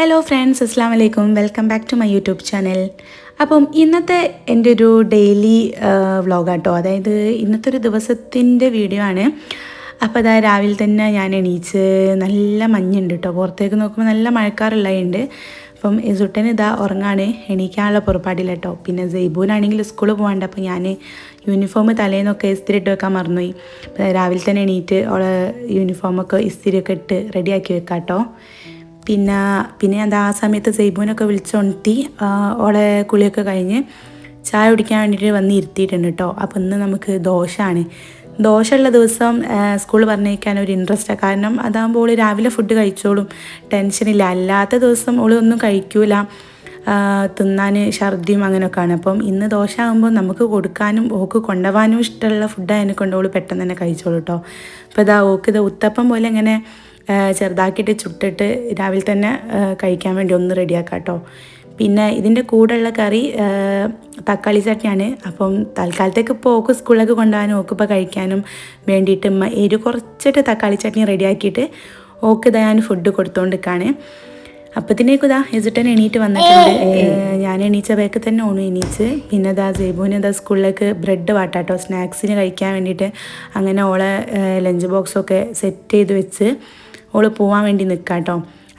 Hello friends, അസ്സാം വലൈക്കും. Welcome back to my YouTube channel. അപ്പം ഇന്നത്തെ എൻ്റെ ഒരു ഡെയിലി വ്ളോഗാട്ടോ, അതായത് ഇന്നത്തെ ഒരു ദിവസത്തിൻ്റെ വീഡിയോ ആണ്. അപ്പോൾ അതാ രാവിലെ തന്നെ ഞാൻ എണീച്ച്, നല്ല മഞ്ഞുണ്ട് കേട്ടോ, പുറത്തേക്ക് നോക്കുമ്പോൾ നല്ല മഴക്കാറുള്ളതുണ്ട്. അപ്പം സുട്ടന് ഇതാ ഉറങ്ങാണ്, എണീക്കാനുള്ള പുറപ്പാടില്ല കേട്ടോ. പിന്നെ ജയ്ബൂനാണെങ്കിൽ സ്കൂളിൽ പോകാണ്ട്, അപ്പോൾ ഞാൻ യൂണിഫോം തലേന്നൊക്കെ ഇസ്തിരി ഇട്ട് വെക്കാൻ മറന്നുപോയി. രാവിലെ തന്നെ എണീറ്റ് അവളെ യൂണിഫോമൊക്കെ ഇസ്തിരിയൊക്കെ ഇട്ട് റെഡിയാക്കി വെക്കാം കേട്ടോ. പിന്നെ എന്താ ആ സമയത്ത് സൈബൂനൊക്കെ വിളിച്ചുണർത്തി ഓളെ കുളിയൊക്കെ കഴിഞ്ഞ് ചായ കുടിക്കാൻ വേണ്ടിയിട്ട് വന്ന് ഇരുത്തിയിട്ടുണ്ട് കേട്ടോ. അപ്പോൾ ഇന്ന് നമുക്ക് ദോശയുള്ള ദിവസം സ്കൂളിൽ പറഞ്ഞേക്കാൻ ഒരു ഇൻട്രസ്റ്റാണ്. കാരണം അതാകുമ്പോൾ ഓൾ രാവിലെ ഫുഡ് കഴിച്ചോളും, ടെൻഷനില്ല. അല്ലാത്ത ദിവസം ഓൾ ഒന്നും കഴിക്കൂല, തിന്നാൻ ഛർദിയും അങ്ങനെയൊക്കെയാണ്. അപ്പം ഇന്ന് ദോശ ആകുമ്പോൾ നമുക്ക് കൊടുക്കാനും ഓക്ക് കൊണ്ടുപോകാനും ഇഷ്ടമുള്ള ഫുഡ് അതിനെ കൊണ്ട് ഓൾ പെട്ടെന്ന് തന്നെ കഴിച്ചോളൂ കേട്ടോ. അപ്പോൾ ഓക്ക് ഉത്തപ്പം പോലെ ഇങ്ങനെ ചെറുതാക്കിയിട്ട് ചുട്ടിട്ട് രാവിലെ തന്നെ കഴിക്കാൻ വേണ്ടി ഒന്ന് റെഡിയാക്കാം കേട്ടോ. പിന്നെ ഇതിൻ്റെ കൂടെയുള്ള കറി തക്കാളി ചട്നിയാണ്. അപ്പം തൽക്കാലത്തേക്ക് ഇപ്പോൾ ഓക്ക് സ്കൂളിലേക്ക് കൊണ്ടുപോകാനും ഓക്കിപ്പോൾ കഴിക്കാനും വേണ്ടിയിട്ട് കുറച്ചിട്ട് തക്കാളി ചട്നി റെഡിയാക്കിയിട്ട് ഓക്ക് ഞാൻ ഫുഡ് കൊടുത്തുകൊണ്ടിരിക്കുകയാണ്. അപ്പത്തിനേക്കും എജിട്ടൻ എണീറ്റ് വന്നിട്ടുണ്ട്. ഞാൻ എണീച്ച വേക്ക് തന്നെ എണീച്ച്. പിന്നെ ജയ്ബൂന് സ്കൂളിലേക്ക് ബ്രെഡ് വാട്ടാട്ടോ, സ്നാക്സിന് കഴിക്കാൻ വേണ്ടിയിട്ട്. അങ്ങനെ ഓളെ ലഞ്ച് ബോക്സൊക്കെ സെറ്റ് ചെയ്ത് വെച്ച് ഓൾ പോകാൻ വേണ്ടി നിൽക്കാം കേട്ടോ.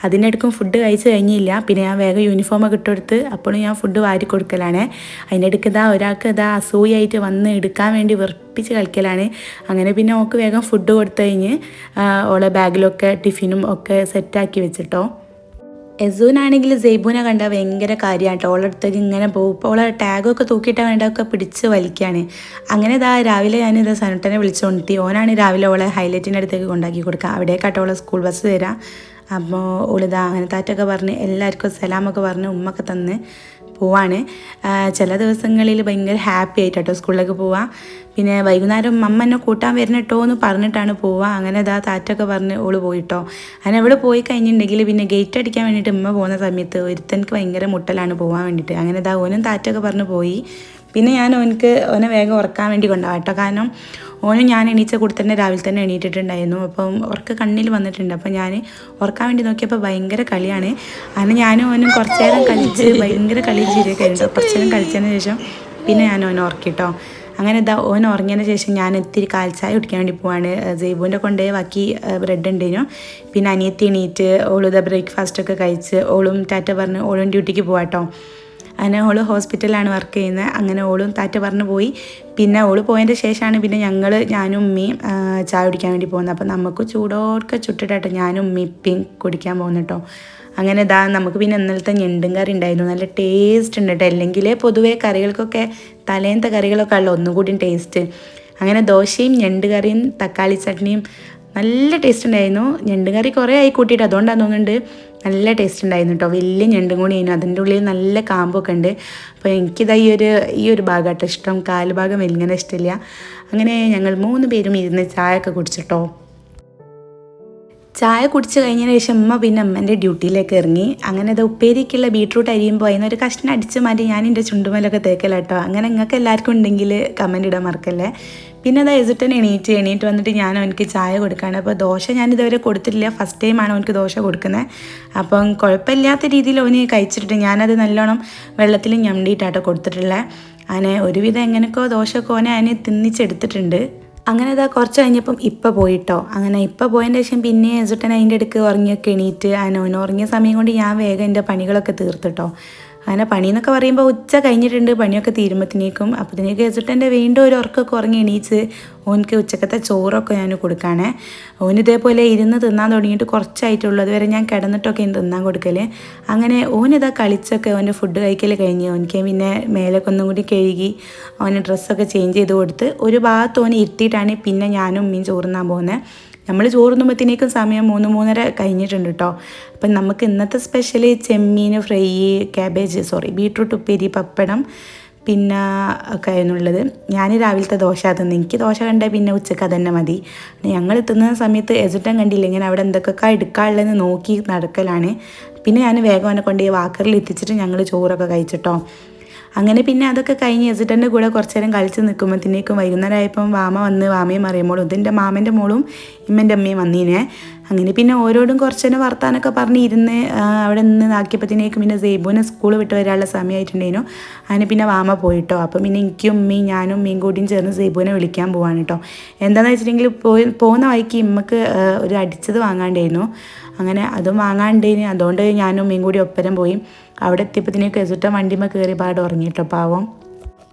അതിനിടയ്ക്കും ഫുഡ് കഴിച്ച് കഴിഞ്ഞില്ല. പിന്നെ ഞാൻ വേഗം യൂണിഫോമൊക്കെ ഇട്ടെടുത്ത് അപ്പോഴും ഞാൻ ഫുഡ് വാരി കൊടുക്കലാണ്. അതിനിടയ്ക്ക് ഒരാൾക്ക് അസൂയായിട്ട് വന്ന് എടുക്കാൻ വേണ്ടി വെറുപ്പിച്ച് കളിക്കലാണ്. അങ്ങനെ പിന്നെ ഓൾക്ക് വേഗം ഫുഡ് കൊടുത്തു കഴിഞ്ഞ് ഓളെ ബാഗിലൊക്കെ ടിഫിനും ഒക്കെ സെറ്റാക്കി വെച്ചിട്ടോ. എസൂനാണെങ്കിൽ ജയ്ബൂനെ കണ്ടാൽ ഭയങ്കര കാര്യമായിട്ടോ. ഓളെ അടുത്തേക്ക് ഇങ്ങനെ പോകും. ഇപ്പോൾ ഓളെ ടാഗൊക്കെ തൂക്കിയിട്ടാൽ വേണ്ടതൊക്കെ പിടിച്ച് വലിക്കുകയാണ്. അങ്ങനെ രാവിലെ ഞാനിത് സനുട്ടനെ വിളിച്ചുകൊണ്ടി. ഓനാണ് രാവിലെ ഓളെ ഹൈലൈറ്റിൻ്റെ അടുത്തേക്ക് കൊണ്ടാക്കി കൊടുക്കുക. അവിടേക്കാട്ടോ ഓളെ സ്കൂൾ ബസ് തരാം. അപ്പോൾ അങ്ങനെ താറ്റൊക്കെ പറഞ്ഞ് എല്ലാവർക്കും സലാമൊക്കെ പറഞ്ഞ് ഉമ്മൊക്കെ തന്ന് പോവാണ്. ചില ദിവസങ്ങളിൽ ഭയങ്കര ഹാപ്പി ആയിട്ടോ സ്കൂളിലേക്ക് പോവാം. പിന്നെ വൈകുന്നേരം അമ്മ എന്നെ കൂട്ടാൻ വരണം കേട്ടോ എന്ന് പറഞ്ഞിട്ടാണ് പോവുക. അങ്ങനെ താറ്റൊക്കെ പറഞ്ഞ് ഓള് പോയിട്ടോ. അങ്ങനെ അവിടെ പോയി കഴിഞ്ഞിട്ടുണ്ടെങ്കിൽ പിന്നെ ഗേറ്റ് അടിക്കാൻ വേണ്ടിയിട്ട് ഉമ്മ പോകുന്ന സമയത്ത് ഒരുത്തനക്ക് ഭയങ്കര മുട്ടലാണ് പോകാൻ വേണ്ടിയിട്ട്. അങ്ങനെ ഓനും താറ്റൊക്കെ പറഞ്ഞ് പോയി. പിന്നെ ഞാൻ ഓനെ വേഗം ഉറക്കാൻ വേണ്ടി കൊണ്ടുപോകാം കേട്ടോ. കാരണം ഓനും ഞാൻ എണീച്ച കൂടെ തന്നെ രാവിലെ തന്നെ എണീറ്റിട്ടുണ്ടായിരുന്നു. അപ്പം ഉറക്ക കണ്ണിൽ വന്നിട്ടുണ്ട്. അപ്പം ഞാൻ ഉറക്കാൻ വേണ്ടി നോക്കിയപ്പോൾ ഭയങ്കര കളിയാണ്. അങ്ങനെ ഞാനും ഓനും കുറച്ച് നേരം കളിച്ച് ഭയങ്കര കളി ചിരിയൊക്കെ ഉണ്ടോ. കുറച്ച് നേരം കളിച്ചതിന് ശേഷം പിന്നെ ഞാൻ ഓനെ ഉറക്കിട്ടോ. അങ്ങനെ ഓൻ ഉറങ്ങിയതിന് ശേഷം ഞാൻ ഇത്തിരി കാൽച്ചായ കുടിക്കാൻ വേണ്ടി പോവാണ്. ജയ്ബൂൻ്റെ കൊണ്ടേ ബാക്കി ബ്രെഡ് ഉണ്ടേനു. പിന്നെ അനിയത്തി എണീറ്റ് ഓള് ബ്രേക്ക്ഫാസ്റ്റൊക്കെ കഴിച്ച് ഓളും ടാറ്റ പറഞ്ഞ് ഓളും ഡ്യൂട്ടിക്ക് പോവാട്ടോ. അങ്ങനെ ഓള് ഹോസ്പിറ്റലിലാണ് വർക്ക് ചെയ്യുന്നത്. അങ്ങനെ ഓളും താറ്റ പറഞ്ഞു പോയി. പിന്നെ ഓള് പോയതിൻ്റെ ശേഷമാണ് പിന്നെ ഞാനും ഉമ്മയും ചായ കുടിക്കാൻ വേണ്ടി പോകുന്നത്. അപ്പം നമുക്ക് ചൂടോടൊക്കെ ചുട്ടിട്ടാട്ടോ ഞാനും ഉമ്മയും ഇപ്പയും കുടിക്കാൻ പോകുന്നു കേട്ടോ. അങ്ങനെ നമുക്ക് പിന്നെ ഇന്നലത്തെ ഞണ്ടും കറി ഉണ്ടായിരുന്നു. നല്ല ടേസ്റ്റ് ഉണ്ട് കേട്ടോ. അല്ലെങ്കിൽ പൊതുവേ കറികൾക്കൊക്കെ തലേന്നത്തെ കറികളൊക്കെ ഉള്ളു ഒന്നുകൂടി ടേസ്റ്റ്. അങ്ങനെ ദോശയും ഞണ്ട് കറിയും തക്കാളി ചട്നിയും നല്ല ടേസ്റ്റ് ഉണ്ടായിരുന്നു. ഞണ്ട് കറി കുറേ ആയി കൂട്ടിയിട്ട് അതുകൊണ്ടാണ് തോന്നുന്നുണ്ട് നല്ല ടേസ്റ്റ് ഉണ്ടായിരുന്നു കേട്ടോ. വലിയ ഞണ്ടും കൂടി ആയിരുന്നു. അതിൻ്റെ ഉള്ളിൽ നല്ല കാമ്പൊക്കെ ഉണ്ട്. അപ്പോൾ എനിക്കിതാ ഈ ഒരു ഭാഗമാട്ടോ ഇഷ്ടം. കാല് ഭാഗം വലിങ്ങനെ ഇഷ്ടമില്ല. അങ്ങനെ ഞങ്ങൾ 3 പേരും ഇരുന്ന് ചായ ഒക്കെ കുടിച്ചിട്ടോ. ചായ കുടിച്ച് കഴിഞ്ഞതിന് ശേഷം പിന്നെ അമ്മേൻ്റെ ഡ്യൂട്ടിയിലേക്ക് ഇറങ്ങി. അങ്ങനെ ഉപ്പേരിക്കുള്ള ബീട്രൂട്ട് അരിയുമ്പോൾ അതിനൊരു കഷ്ണം അടിച്ച് മാറ്റി ഞാൻ എൻ്റെ ചുണ്ടുമലൊക്കെ തേക്കലാട്ടോ. അങ്ങനെ നിങ്ങൾക്ക് എല്ലാവർക്കും ഉണ്ടെങ്കിൽ കമൻറ്റ് ഇടാൻ മറക്കല്ലേ. പിന്നെ എജിട്ടൻ എണീറ്റ് വന്നിട്ട് ഞാൻ അവനക്ക് ചായ കൊടുക്കുകയാണ്. അപ്പോൾ ദോശ ഞാനിതുവരെ കൊടുത്തിട്ടില്ല, ഫസ്റ്റ് ടൈമാണ് അവനക്ക് ദോശ കൊടുക്കുന്നത്. അപ്പം കുഴപ്പമില്ലാത്ത രീതിയിൽ അവന് കഴിച്ചിട്ട് ഞാനത് നല്ലോണം വെള്ളത്തിൽ ഞമ്മിയിട്ടാട്ടോ കൊടുത്തിട്ടുള്ളത്. അങ്ങനെ ഒരുവിധം എങ്ങനെയൊക്കെ ദോശയൊക്കെ അവനെ തിന്നിച്ചെടുത്തിട്ടുണ്ട്. അങ്ങനെ കുറച്ച് കഴിഞ്ഞപ്പം ഇപ്പം പോയിട്ടോ. അങ്ങനെ ഇപ്പം പോയതിൻ്റെ ശേഷം പിന്നെ എസുട്ടൻ അതിൻ്റെ അടുക്ക് ഉറങ്ങിയൊക്കെ എണീറ്റ് ഓൻ ഉറങ്ങിയ സമയം കൊണ്ട് ഞാൻ വേഗം എൻ്റെ പണികളൊക്കെ തീർത്തിട്ടോ. അങ്ങനെ പണിയെന്നൊക്കെ പറയുമ്പോൾ ഉച്ച കഴിഞ്ഞിട്ടുണ്ട് പണിയൊക്കെ തീരുമ്പോഴത്തേക്കും. അപ്പോഴത്തേക്ക് എസുട്ടൻ്റെ വീണ്ടും ഒരു ഉറക്കമൊക്കെ ഉറങ്ങി എണീച്ച് ഓനക്ക് ഉച്ചക്കത്തെ ചോറൊക്കെ ഞാൻ കൊടുക്കുകയാണ്. ഓനിതേപോലെ ഇരുന്ന് തിന്നാൻ തുടങ്ങിയിട്ട് കുറച്ചായിട്ടുള്ളൂ. അതുവരെ ഞാൻ കിടന്നിട്ടൊക്കെ തിന്നാൻ കൊടുക്കൽ. അങ്ങനെ കളിച്ചൊക്കെ ഓൻ്റെ ഫുഡ് കഴിക്കൽ കഴിഞ്ഞ് ഓനിക്ക് പിന്നെ മേലൊക്കെ ഒന്നും കൂടി കഴുകി അവന് ഡ്രസ്സൊക്കെ ചേഞ്ച് ചെയ്ത് കൊടുത്ത് ഒരു ഭാഗത്ത് ഓനെ ഇരുത്തിയിട്ടാണ് പിന്നെ ഞാനും ഉമ്മയും ചോറുന്നാൻ പോകുന്നത്. നമ്മൾ ചോറുന്നുമ്പോഴത്തേക്കും സമയം 3-3:30 കഴിഞ്ഞിട്ടുണ്ട് കേട്ടോ. അപ്പം നമുക്ക് ഇന്നത്തെ സ്പെഷ്യൽ ചെമ്മീൻ ഫ്രൈ, ബീട്രൂട്ട് ഉപ്പേരി, പപ്പടം പിന്നെ ഒക്കെ ആയിരുന്നുള്ളത്. ഞാൻ രാവിലത്തെ ദോശ തിന്ന്. എനിക്ക് ദോശ കണ്ടാൽ പിന്നെ ഉച്ചക്ക് അതന്നെ മതി. ഞങ്ങൾ തിന്നുന്ന സമയത്ത് എസുട്ടൻ കണ്ടില്ല ഇങ്ങനെ അവിടെ എന്തൊക്കെ എടുക്കാനുള്ളതെന്ന് നോക്കി നടക്കലാണ്. പിന്നെ ഞാൻ വേഗം അവനെ കൊണ്ട് വാക്കറിൽ എത്തിച്ചിട്ട് ഞങ്ങൾ ചോറൊക്കെ കഴിച്ചിട്ടോ. അങ്ങനെ പിന്നെ അതൊക്കെ കഴിഞ്ഞ് എസിട്ടൻ്റെ കൂടെ കുറച്ച് നേരം കളിച്ച് നിൽക്കുമ്പോഴത്തേക്കും വൈകുന്നേരം ആയപ്പം വാമയും അറിയുമ്പോഴും ഇതിൻ്റെ മാമൻ്റെ മോളും ഇമ്മൻ്റെ അമ്മയും വന്നീനെ. അങ്ങനെ പിന്നെ ഓരോടും കുറച്ച് തന്നെ വർത്താനൊക്കെ പറഞ്ഞിരുന്ന് അവിടെ നിന്ന് ആക്കിയപ്പോഴത്തേക്കും പിന്നെ സേബുവിനെ സ്കൂൾ വിട്ട് വരാനുള്ള സമയമായിട്ടുണ്ടായിരുന്നു. അതിന് പിന്നെ വാമ പോയിട്ടോ. അപ്പം പിന്നെ എനിക്കും ഉമ്മയും ഞാനും ഉമ്മയും കൂടിയും ചേർന്ന് സേബുവിനെ വിളിക്കാൻ പോവാണ് കേട്ടോ. എന്താണെന്ന് വെച്ചിട്ടുണ്ടെങ്കിൽ പോകുന്ന വഴിക്ക് ഇമ്മക്ക് ഒരു അടിച്ചത് വാങ്ങാണ്ടായിരുന്നു. അങ്ങനെ അതും വാങ്ങാണ്ടേന്. അതുകൊണ്ട് ഞാനും ഉമ്മയും കൂടി ഒപ്പരം പോയി. അവിടെ എത്തിയപ്പോഴത്തേക്കും എസുട്ട വണ്ടിമ്മ കയറി പാട് ഉറങ്ങിയിട്ടോ പാവം.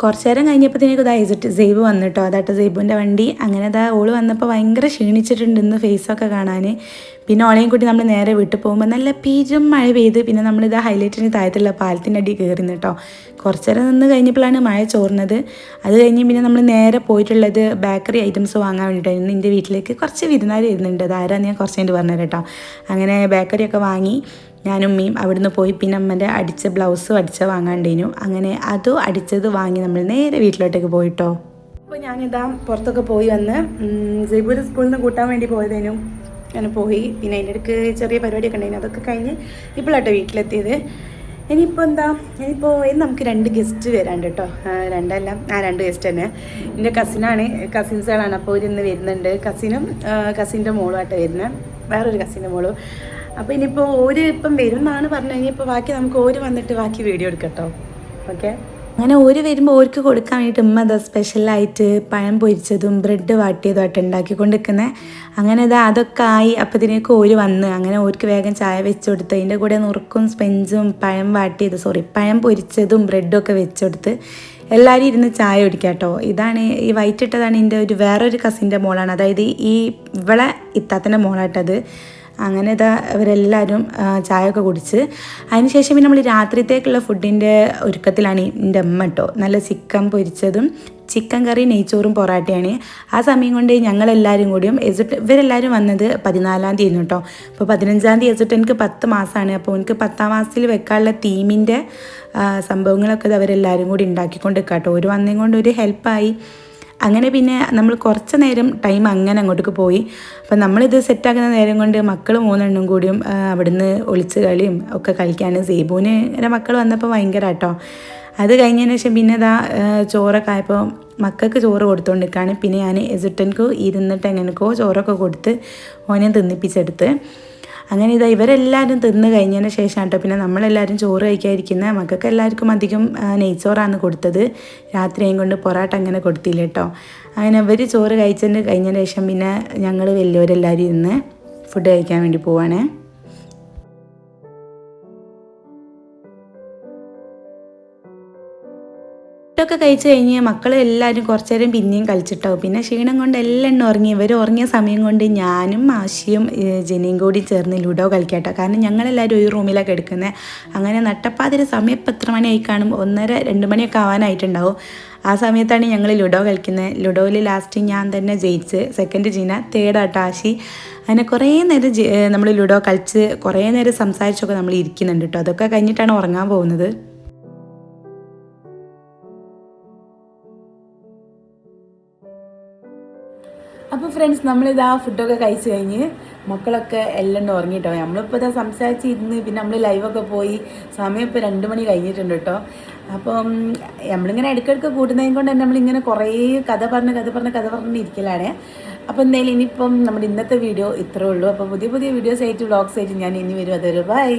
കുറച്ച് നേരം കഴിഞ്ഞപ്പോഴത്തേക്കും ഇതാ സേബ് വന്നിട്ടോ. അതാട്ടോ സേബുവിൻ്റെ വണ്ടി. അങ്ങനെ ഇതാ ഓള് വന്നപ്പോൾ ഭയങ്കര ക്ഷീണിച്ചിട്ടുണ്ട് ഇന്ന് ഫേസൊക്കെ കാണാൻ. പിന്നെ ഓളെയും കൂട്ടി നമ്മൾ നേരെ വീട്ടിൽ പോകുമ്പോൾ നല്ല പീജും മഴ പെയ്ത്. പിന്നെ നമ്മളിതാ ഹൈലൈറ്റിന് താഴത്തുള്ള പാലത്തിൻ്റെ അടി കയറി കേട്ടോ. കുറച്ച് നേരം നിന്ന് കഴിഞ്ഞപ്പോഴാണ് മഴ ചോർന്നത്. അത് കഴിഞ്ഞ് പിന്നെ നമ്മൾ നേരെ പോയിട്ടുള്ളത് ബേക്കറി ഐറ്റംസ് വാങ്ങാൻ വേണ്ടിയിട്ടായിരുന്നു. എൻ്റെ വീട്ടിലേക്ക് കുറച്ച് വിരുന്നാർ വരുന്നുണ്ട്. അതാരാന്ന് ഞാൻ കുറച്ച് കഴിഞ്ഞ് പറഞ്ഞുതരാം കേട്ടോ. അങ്ങനെ ബേക്കറിയൊക്കെ വാങ്ങി ഞാനും ഉമ്മയും അവിടുന്ന് പോയി. പിന്നെ അമ്മൻ്റെ അടിച്ച ബ്ലൗസും വാങ്ങാണ്ടേനു. അങ്ങനെ അതും അടിച്ചത് വാങ്ങി നമ്മൾ നേരെ വീട്ടിലോട്ടേക്ക് പോയിട്ടോ. അപ്പോൾ ഞാനിതാ പുറത്തൊക്കെ പോയി വന്ന് ജയ്പൂർ സ്കൂളിൽ നിന്ന് കൂട്ടാൻ വേണ്ടി പോയതേനും. അങ്ങനെ പോയി. പിന്നെ അതിൻ്റെ ഇടയ്ക്ക് ചെറിയ പരിപാടിയൊക്കെ ഉണ്ടായിരുന്നു. അതൊക്കെ കഴിഞ്ഞ് ഇപ്പോഴാട്ടോ വീട്ടിലെത്തിയത്. ഇനിയിപ്പോൾ ഇനിയിപ്പോൾ നമുക്ക് 2 ഗസ്റ്റ് വരാണ്ട് കേട്ടോ. 2 ഗസ്റ്റ് തന്നെ. എൻ്റെ കസിൻസുകളാണ്. അപ്പോൾ ഇന്ന് വരുന്നുണ്ട്. കസിനും കസിൻ്റെ മോളും ആട്ടോ വരുന്നത്. വേറൊരു കസിൻ്റെ മോളും. അപ്പോൾ ഇനിയിപ്പോൾ ഇപ്പം വരും എന്നാണ് പറഞ്ഞു. ഇനിയിപ്പോൾ ബാക്കി നമുക്ക് വന്നിട്ട് ബാക്കി വീഡിയോ എടുക്കട്ടോ. ഓക്കെ. അങ്ങനെ വരുമ്പോൾ ഓർക്ക് കൊടുക്കാൻ വേണ്ടിയിട്ട് ഉമ്മ അത് സ്പെഷ്യലായിട്ട് പഴം പൊരിച്ചതും ബ്രെഡ് വാട്ടിയതുമായിട്ട് ഉണ്ടാക്കിക്കൊണ്ടിരിക്കുന്നത്. അങ്ങനെ അതൊക്കെ ആയി. അപ്പോഴത്തേക്ക് വന്ന് അങ്ങനെ ഓർക്ക് വേഗം ചായ വെച്ച് കൊടുത്ത് അതിൻ്റെ കൂടെ നുറുക്കും സ്പെഞ്ചും പഴം പൊരിച്ചതും ബ്രെഡും ഒക്കെ വെച്ച് കൊടുത്ത് എല്ലാവരും ഇരുന്ന് ചായ കുടിക്കാം കേട്ടോ. ഇതാണ് ഈ വൈറ്റിട്ടതാണ് എൻ്റെ വേറൊരു കസിൻ്റെ മോളാണ്. അതായത് ഇവളെ ഇത്താത്തൻ്റെ മോളായിട്ടത്. അങ്ങനെ ഇവരെല്ലാവരും ചായ ഒക്കെ കുടിച്ച് അതിനുശേഷം പിന്നെ നമ്മൾ രാത്രിത്തേക്കുള്ള ഫുഡിൻ്റെ ഒരുക്കത്തിലാണ് എൻ്റെ അമ്മ കേട്ടോ. നല്ല ചിക്കൻ പൊരിച്ചതും ചിക്കൻ കറി നെയ്ച്ചോറും പൊറാട്ടയാണ്. ആ സമയം കൊണ്ട് ഞങ്ങളെല്ലാവരും കൂടിയും ഇവരെല്ലാവരും വന്നത് 14-ാം തീയതി ആയിരുന്നു കേട്ടോ. അപ്പോൾ 15-ാം തീയതി എനിക്ക് 10 മാസമാണ്. അപ്പോൾ എനിക്ക് 10-ാം മാസത്തിൽ വെക്കാനുള്ള തീമിൻ്റെ സംഭവങ്ങളൊക്കെ അവരെല്ലാവരും കൂടി ഉണ്ടാക്കിക്കൊണ്ട് കേട്ടോ. ഒരു വന്നേം കൊണ്ട് ഒരു ഹെൽപ്പായി. അങ്ങനെ പിന്നെ നമ്മൾ കുറച്ച് നേരം ടൈം അങ്ങനെ അങ്ങോട്ടേക്ക് പോയി. അപ്പം നമ്മളിത് സെറ്റാക്കുന്ന നേരം കൊണ്ട് മക്കൾ 3 എണ്ണം കൂടിയും അവിടുന്ന് ഒളിച്ച് കളിയും ഒക്കെ കളിക്കാൻ. സേബുവിന് മക്കൾ വന്നപ്പോൾ ഭയങ്കര കേട്ടോ. അത് കഴിഞ്ഞതിന് ശേഷം പിന്നെ ചോറൊക്കെ ആയപ്പോൾ മക്കൾക്ക് ചോറ് കൊടുത്തുകൊണ്ടിരിക്കുകയാണ്. പിന്നെ ഞാൻ എസുട്ടൻക്ക് ഇരുന്നിട്ട് എങ്ങനെയൊക്കെയോ ചോറൊക്കെ കൊടുത്ത് ഓനെ തിന്നിപ്പിച്ചെടുത്ത്. അങ്ങനെ ഇവരെല്ലാവരും തിന്ന് കഴിഞ്ഞതിന് ശേഷം കേട്ടോ പിന്നെ നമ്മളെല്ലാവരും ചോറ് കഴിക്കാതിരിക്കുന്നത്. മക്കൾക്ക് എല്ലാവർക്കും അധികം നെയ്ച്ചോറാണ് കൊടുത്തത്. രാത്രിയും കൊണ്ട് പൊറാട്ട അങ്ങനെ കൊടുത്തില്ല കേട്ടോ. അങ്ങനെ അവർ ചോറ് കഴിഞ്ഞതിന് ശേഷം പിന്നെ ഞങ്ങൾ വലിയവരെല്ലാവരും ഇരുന്ന് ഫുഡ് കഴിക്കാൻ വേണ്ടി പോവാണ്. ഫുഡൊക്കെ കഴിച്ച് കഴിഞ്ഞ് മക്കൾ എല്ലാവരും കുറച്ച് നേരം പിന്നെയും കളിച്ചിട്ടാവും. പിന്നെ ക്ഷീണം കൊണ്ട് എല്ലാം ഉറങ്ങി. ഇവർ ഉറങ്ങിയ സമയം കൊണ്ട് ഞാനും ആശിയും ജെനിയും കൂടി ചേർന്ന് ലുഡോ കളിക്കാട്ടോ. കാരണം ഞങ്ങളെല്ലാവരും ഒരു റൂമിലൊക്കെ എടുക്കുന്നത്. അങ്ങനെ നട്ടപ്പാതിര സമയം ഇപ്പം എത്ര മണിയായി കാണും? 1:30-2 മണിയൊക്കെ ആവാനായിട്ടുണ്ടാവും. ആ സമയത്താണ് ഞങ്ങൾ ലുഡോ കളിക്കുന്നത്. ലുഡോയിൽ ലാസ്റ്റ് ഞാൻ തന്നെ ജയിച്ച്, സെക്കൻഡ് ജീന, തേർഡ് ആട്ടോ ആശി. അങ്ങനെ കുറേ നേരം നമ്മൾ ലുഡോ കളിച്ച് കുറേ നേരം സംസാരിച്ചൊക്കെ നമ്മൾ ഇരിക്കുന്നുണ്ട് കേട്ടോ. അതൊക്കെ കഴിഞ്ഞിട്ടാണ് ഉറങ്ങാൻ പോകുന്നത്. അപ്പോൾ ഫ്രണ്ട്സ് നമ്മളിതാ ഫുഡൊക്കെ കഴിച്ച് കഴിഞ്ഞ് മക്കളൊക്കെ എല്ലാം ഉറങ്ങിയിട്ടോ. നമ്മളിപ്പോൾ സംസാരിച്ചിരുന്ന് പിന്നെ നമ്മൾ ലൈവൊക്കെ പോയി. സമയം ഇപ്പോൾ 2 മണി കഴിഞ്ഞിട്ടുണ്ട് കേട്ടോ. അപ്പം നമ്മളിങ്ങനെ ഇടയ്ക്കിടയ്ക്ക് കൂട്ടുന്നതിനെ കൊണ്ട് തന്നെ നമ്മളിങ്ങനെ കുറേ കഥ പറഞ്ഞ് ഇരിക്കലാണ്. അപ്പോൾ എന്തായാലും ഇനിയിപ്പം നമ്മുടെ ഇന്നത്തെ വീഡിയോ ഇത്രേ ഉള്ളൂ. അപ്പോൾ പുതിയ വീഡിയോസ് ആയിട്ട് വ്ളോഗ്സ് ആയിട്ട് ഞാൻ ഇനി വരും. അതൊരു ബൈ.